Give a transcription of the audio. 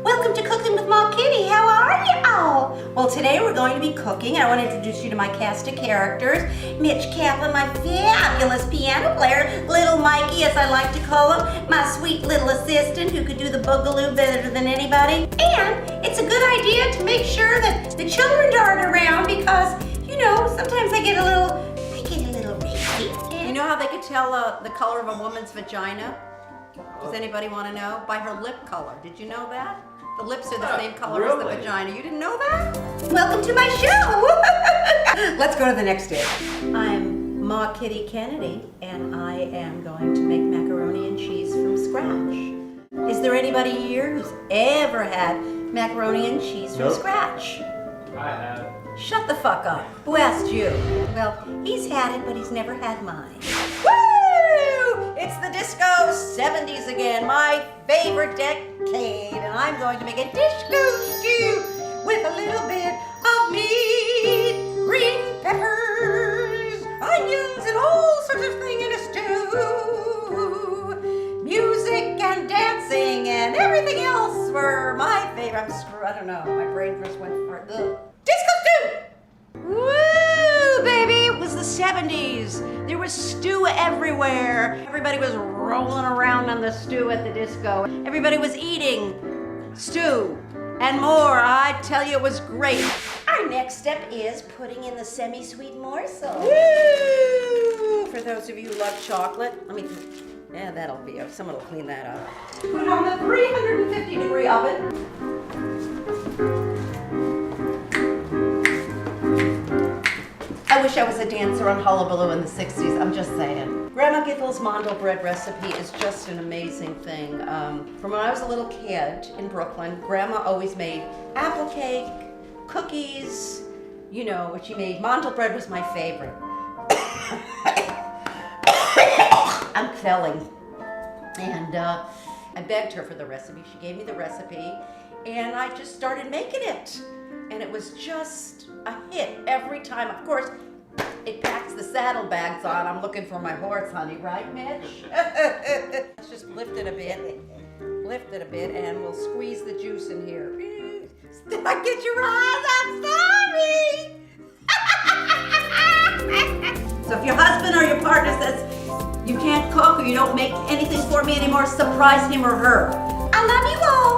Welcome to Cooking with Mom Kitty. How are you all? Well, today we're going to be cooking, and I want to introduce you to my cast of characters. Mitch Kaplan, my fabulous piano player, Little Mikey, as I like to call him, my sweet little assistant who could do the boogaloo better than anybody. And it's a good idea to make sure that the children aren't around because, you know, sometimes they get a little risky. You know how they could tell the color of a woman's vagina? Does anybody want to know? By her lip color. Did you know that? The lips are the same color as the vagina. You didn't know that? Welcome to my show! Let's go to the next stage. I'm Ma Kitty Kennedy, and I am going to make macaroni and cheese from scratch. Is there anybody here who's ever had macaroni and cheese from scratch? I have. Shut the fuck up. Who asked you? Well, he's had it, but he's never had mine. Woo! It's the disco 70s again, my favorite decade, and I'm going to make a disco stew with a little bit of meat, green peppers, onions, and all sorts of things in a stew. Music and dancing and everything else were my favorite. I don't know, my brain just went for the disco stew. Woo, baby, it was the 70s. There was stew everywhere. Everybody was rolling around on the stew at the disco. Everybody was eating stew and more. I tell you, it was great. Our next step is putting in the semi-sweet morsel. Woo! For those of you who love chocolate, yeah, that'll be, someone will clean that up. Put it on the 350-degree oven. I wish I was a dancer on Hullabaloo in the 60s, I'm just saying. Grandma Githel's mandel bread recipe is just an amazing thing. From when I was a little kid in Brooklyn, Grandma always made apple cake, cookies, you know, what she made. Mandel bread was my favorite. I'm felling. And I begged her for the recipe. She gave me the recipe, and I just started making it. And it was just a hit every time. Of course, it packs the saddlebags on. I'm looking for my horse, honey, right, Mitch? Let's just lift it a bit. Lift it a bit, and we'll squeeze the juice in here. Did I get your eyes? I'm sorry! So if your husband or your partner says, you can't cook or you don't make anything for me anymore, surprise him or her. I love you all.